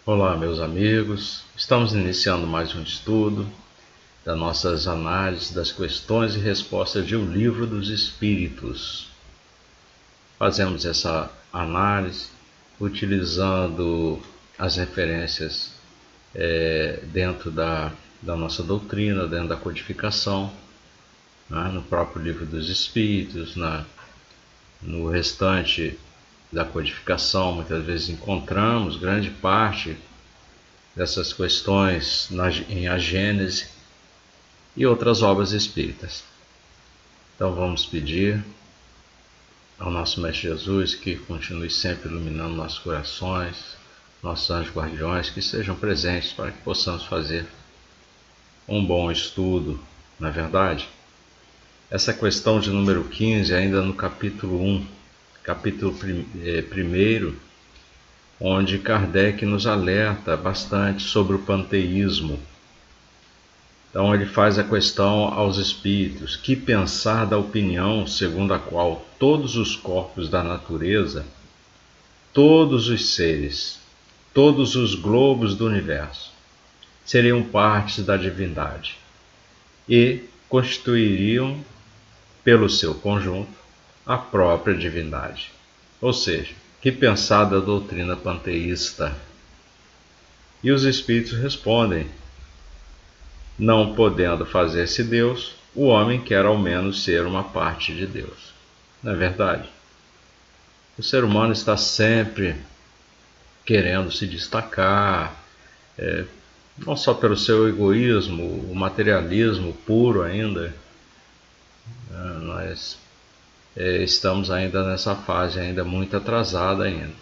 Olá, meus amigos. Estamos iniciando mais um estudo das nossas análises das questões e respostas de O Livro dos Espíritos. Fazemos essa análise utilizando as referências dentro da nossa doutrina, dentro da codificação, né, no próprio Livro dos Espíritos, no restante da codificação. Muitas vezes encontramos grande parte dessas questões em A Gênese e outras obras espíritas. Então vamos pedir ao nosso Mestre Jesus que continue sempre iluminando nossos corações, nossos anjos guardiões, que sejam presentes para que possamos fazer um bom estudo, não é verdade? Essa questão de número 15, ainda no capítulo 1, capítulo 1, onde Kardec nos alerta bastante sobre o panteísmo. Então ele faz a questão aos espíritos: que pensar da opinião segundo a qual todos os corpos da natureza, todos os seres, todos os globos do universo seriam partes da divindade e constituiriam, pelo seu conjunto, a própria divindade. Ou seja, que pensar da doutrina panteísta? E os espíritos respondem: não podendo fazer-se Deus, o homem quer ao menos ser uma parte de Deus. Não é verdade? O ser humano está sempre querendo se destacar, não só pelo seu egoísmo, o materialismo puro ainda. Nós estamos ainda nessa fase, ainda muito atrasada ainda,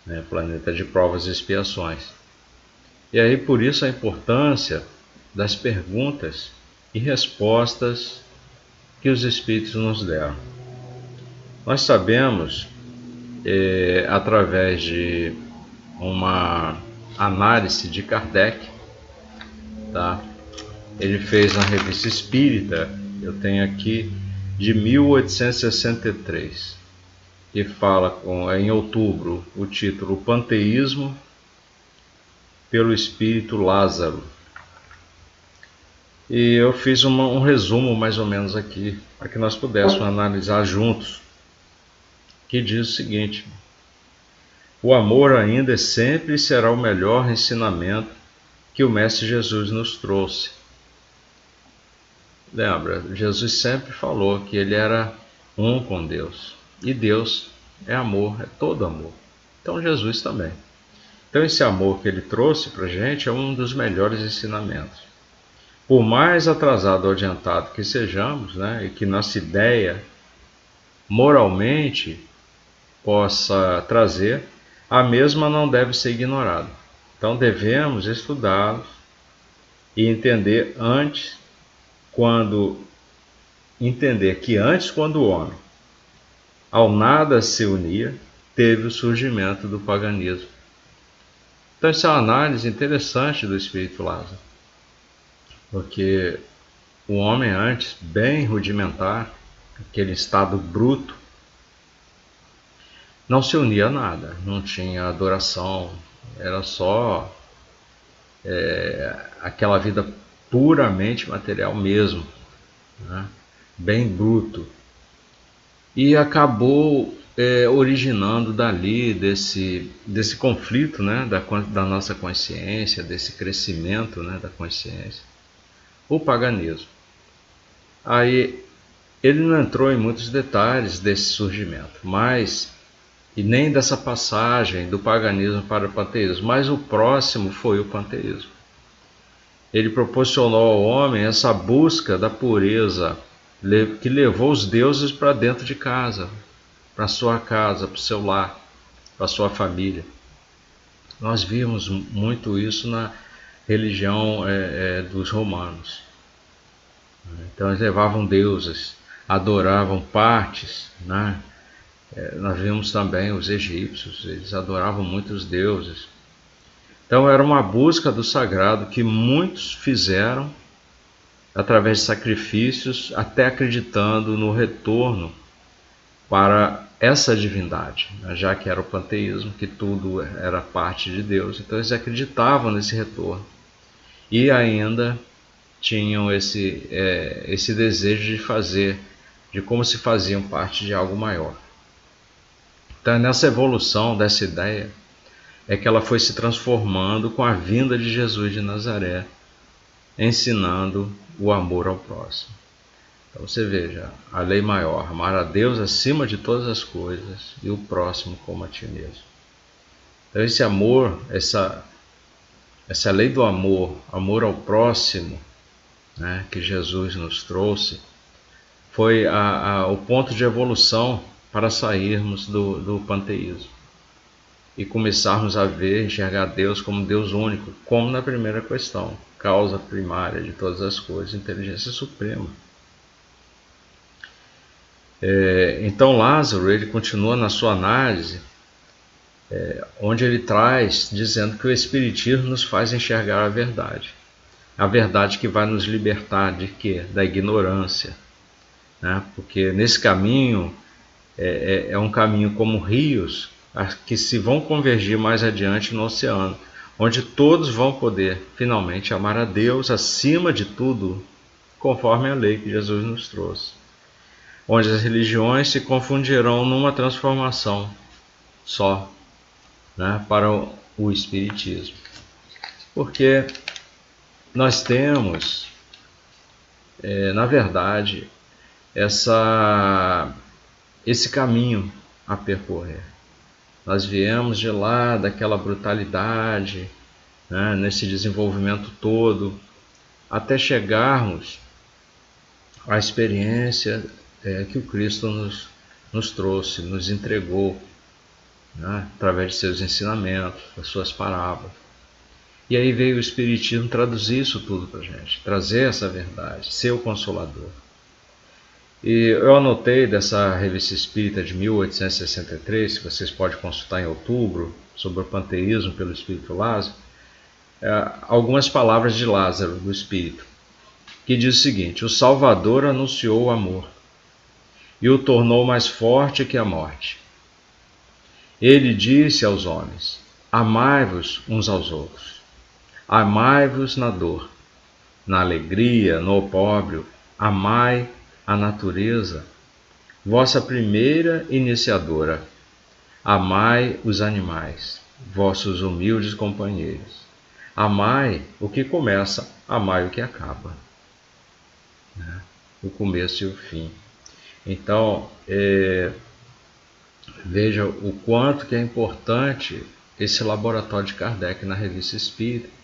né? Planeta de provas e expiações. E aí por isso a importância das perguntas e respostas que os Espíritos nos deram. Nós sabemos, através de uma análise de Kardec, tá? Ele fez na Revista Espírita, eu tenho aqui, de 1863, que fala em outubro o título O Panteísmo pelo Espírito Lázaro. E eu fiz um resumo mais ou menos aqui, para que nós pudéssemos analisar juntos, que diz o seguinte: o amor ainda é sempre e será o melhor ensinamento que o Mestre Jesus nos trouxe. Lembra, Jesus sempre falou que ele era um com Deus, e Deus é amor, é todo amor. Então Jesus também. Então esse amor que ele trouxe para a gente é um dos melhores ensinamentos. Por mais atrasado ou adiantado que sejamos, né, e que nossa ideia moralmente possa trazer, a mesma não deve ser ignorada. Então devemos estudá-los e entender que antes, quando o homem ao nada se unia, teve o surgimento do paganismo. Então essa é uma análise interessante do Espírito Lázaro, porque o homem antes, bem rudimentar, aquele estado bruto, não se unia a nada, não tinha adoração, era só aquela vida puramente material mesmo, né? Bem bruto. E acabou originando dali, desse conflito, né, da nossa consciência, desse crescimento, né, da consciência, o paganismo. Aí ele não entrou em muitos detalhes desse surgimento, e nem dessa passagem do paganismo para o panteísmo, mas o próximo foi o panteísmo. Ele proporcionou ao homem essa busca da pureza que levou os deuses para dentro de casa, para sua casa, para o seu lar, para sua família. Nós vimos muito isso na religião dos romanos. Então eles levavam deuses, adoravam partes, né? Nós vimos também os egípcios, eles adoravam muitos deuses. Então era uma busca do sagrado que muitos fizeram através de sacrifícios, até acreditando no retorno para essa divindade, né? Já que era o panteísmo, que tudo era parte de Deus, então eles acreditavam nesse retorno e ainda tinham esse desejo de fazer, de como se faziam parte de algo maior. Então, nessa evolução dessa ideia é que ela foi se transformando com a vinda de Jesus de Nazaré, ensinando o amor ao próximo. Então você veja, a lei maior, amar a Deus acima de todas as coisas e o próximo como a ti mesmo. Então esse amor, essa lei do amor, amor ao próximo, né, que Jesus nos trouxe, foi o ponto de evolução para sairmos do panteísmo e começarmos a ver, enxergar Deus como Deus único, como na primeira questão, causa primária de todas as coisas, inteligência suprema. Então Lázaro, ele continua na sua análise, onde ele traz, dizendo que o Espiritismo nos faz enxergar a verdade que vai nos libertar de quê? Da ignorância, né? Porque nesse caminho, é um caminho como rios, que se vão convergir mais adiante no oceano, onde todos vão poder finalmente amar a Deus acima de tudo, conforme a lei que Jesus nos trouxe. Onde as religiões se confundirão numa transformação só, né, para o Espiritismo. Porque nós temos, na verdade, esse caminho a percorrer. Nós viemos de lá, daquela brutalidade, né, nesse desenvolvimento todo, até chegarmos à experiência que o Cristo nos trouxe, nos entregou, né, através de seus ensinamentos, das suas parábolas. E aí veio o Espiritismo traduzir isso tudo para a gente, trazer essa verdade, ser o Consolador. E eu anotei dessa Revista Espírita de 1863, que vocês podem consultar em outubro, sobre o panteísmo pelo Espírito Lázaro, algumas palavras de Lázaro, do Espírito, que diz o seguinte: o Salvador anunciou o amor e o tornou mais forte que a morte. Ele disse aos homens: amai-vos uns aos outros, amai-vos na dor, na alegria, no opróbrio, amai a natureza, vossa primeira iniciadora, amai os animais, vossos humildes companheiros, amai o que começa, amai o que acaba, né? O começo e o fim. Então, veja o quanto que é importante esse laboratório de Kardec na Revista Espírita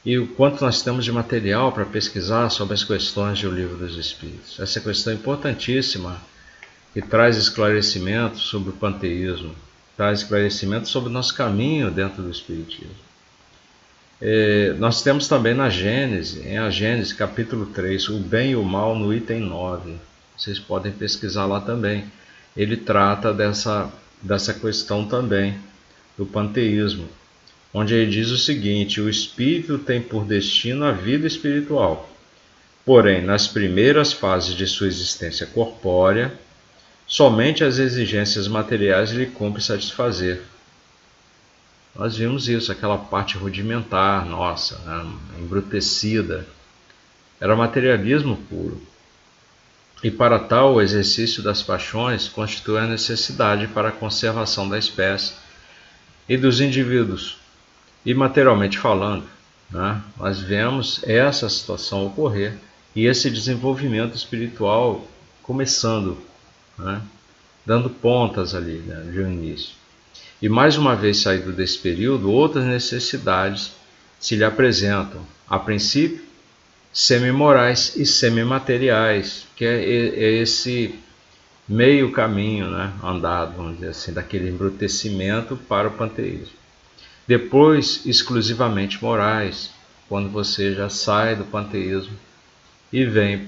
e o quanto nós temos de material para pesquisar sobre as questões do Livro dos Espíritos. Essa questão importantíssima que traz esclarecimento sobre o panteísmo, traz esclarecimento sobre o nosso caminho dentro do Espiritismo. Nós temos também na Gênese, em a Gênese capítulo 3, o bem e o mal no item 9. Vocês podem pesquisar lá também. Ele trata dessa questão também, do panteísmo, onde ele diz o seguinte: o espírito tem por destino a vida espiritual, porém, nas primeiras fases de sua existência corpórea, somente as exigências materiais lhe cumpre satisfazer. Nós vimos isso, aquela parte rudimentar nossa, né, embrutecida, era materialismo puro. E para tal, o exercício das paixões constitui a necessidade para a conservação da espécie e dos indivíduos. E materialmente falando, né, nós vemos essa situação ocorrer e esse desenvolvimento espiritual começando, né, dando pontas ali, né, de um início. E mais uma vez saído desse período, outras necessidades se lhe apresentam. A princípio, semi-morais e semi-materiais, que é esse meio caminho, né, andado, vamos dizer assim, daquele embrutecimento para o panteísmo. Depois, exclusivamente morais, quando você já sai do panteísmo e vem,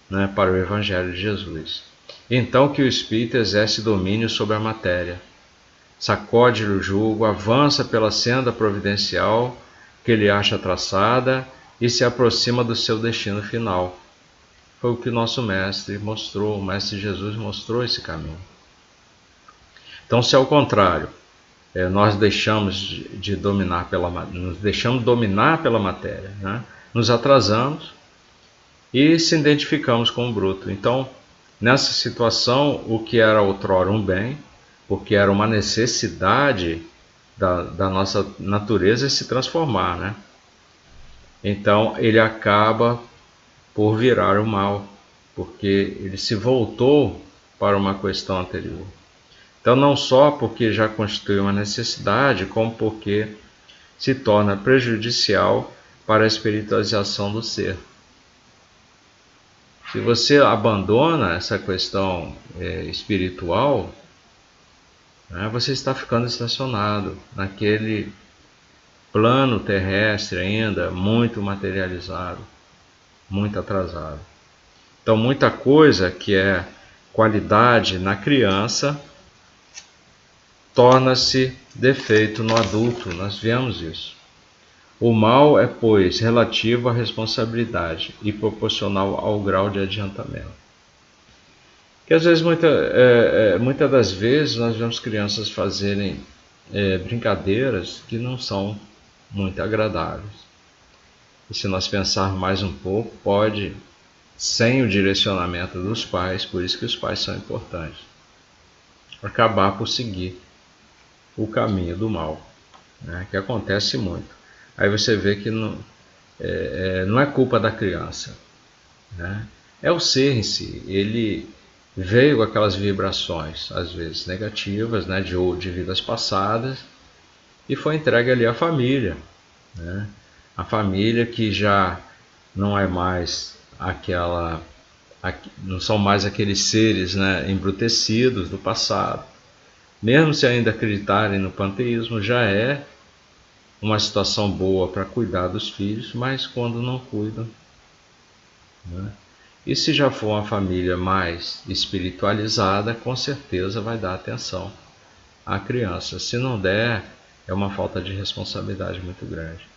né, para o Evangelho de Jesus. Então que o Espírito exerce domínio sobre a matéria, sacode-lhe o jugo, avança pela senda providencial que ele acha traçada e se aproxima do seu destino final. Foi o que o nosso Mestre mostrou, o Mestre Jesus mostrou esse caminho. Então, se ao contrário, nós deixamos nos deixamos dominar pela matéria, né? Nos atrasamos e se identificamos com o bruto. Então, nessa situação, o que era outrora um bem, porque era uma necessidade da nossa natureza se transformar, né? Então, ele acaba por virar o mal, porque ele se voltou para uma questão anterior. Então, não só porque já constitui uma necessidade, como porque se torna prejudicial para a espiritualização do ser. Se você abandona essa questão espiritual, né, você está ficando estacionado naquele plano terrestre ainda muito materializado, muito atrasado. Então, muita coisa que é qualidade na criança torna-se defeito no adulto. Nós vemos isso. O mal é, pois, relativo à responsabilidade e proporcional ao grau de adiantamento. Que às vezes, muitas das vezes, nós vemos crianças fazerem brincadeiras que não são muito agradáveis. E se nós pensarmos mais um pouco, pode, sem o direcionamento dos pais, por isso que os pais são importantes, acabar por seguir o caminho do mal, né, que acontece muito. Aí você vê que não é culpa da criança, né? É o ser em si. Ele veio com aquelas vibrações, às vezes negativas, né, de vidas passadas, e foi entregue ali à família, né? A família que já não é mais não são mais aqueles seres, né, embrutecidos do passado. Mesmo se ainda acreditarem no panteísmo, já é uma situação boa para cuidar dos filhos, mas quando não cuidam, né? E se já for uma família mais espiritualizada, com certeza vai dar atenção à criança. Se não der, é uma falta de responsabilidade muito grande.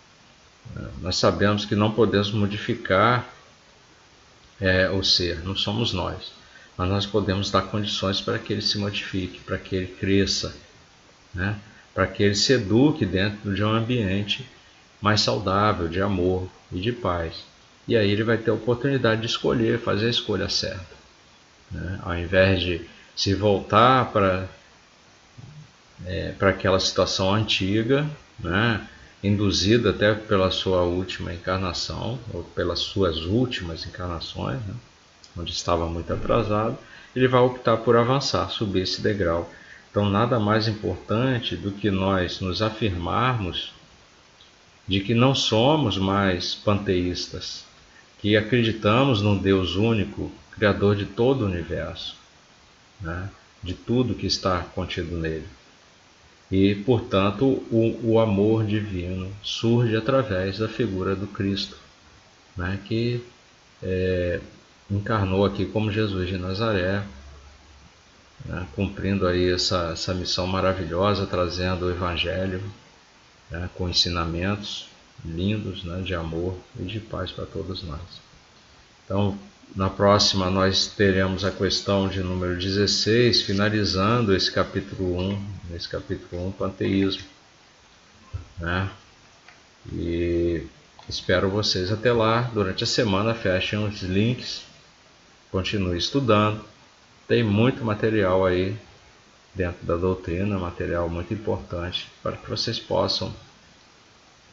Nós sabemos que não podemos modificar o ser, não somos nós. Mas nós podemos dar condições para que ele se modifique, para que ele cresça, né? Para que ele se eduque dentro de um ambiente mais saudável, de amor e de paz. E aí ele vai ter a oportunidade de escolher, fazer a escolha certa, né? Ao invés de se voltar para aquela situação antiga, né? Induzida até pela sua última encarnação, ou pelas suas últimas encarnações, né? Onde estava muito atrasado, ele vai optar por avançar, subir esse degrau. Então, nada mais importante do que nós nos afirmarmos de que não somos mais panteístas, que acreditamos num Deus único, Criador de todo o universo, né? De tudo que está contido nele. E, portanto, o amor divino surge através da figura do Cristo, né? Que encarnou aqui como Jesus de Nazaré, né, cumprindo aí essa missão maravilhosa, trazendo o Evangelho, né, com ensinamentos lindos, né, de amor e de paz para todos nós. Então, na próxima nós teremos a questão de número 16, finalizando esse capítulo 1, panteísmo, né? E espero vocês até lá. Durante a semana fechem os links, continue estudando. Tem muito material aí dentro da doutrina, material muito importante para que vocês possam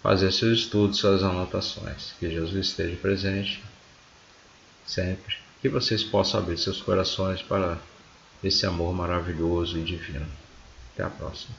fazer seus estudos, suas anotações. Que Jesus esteja presente sempre, que vocês possam abrir seus corações para esse amor maravilhoso e divino. Até a próxima.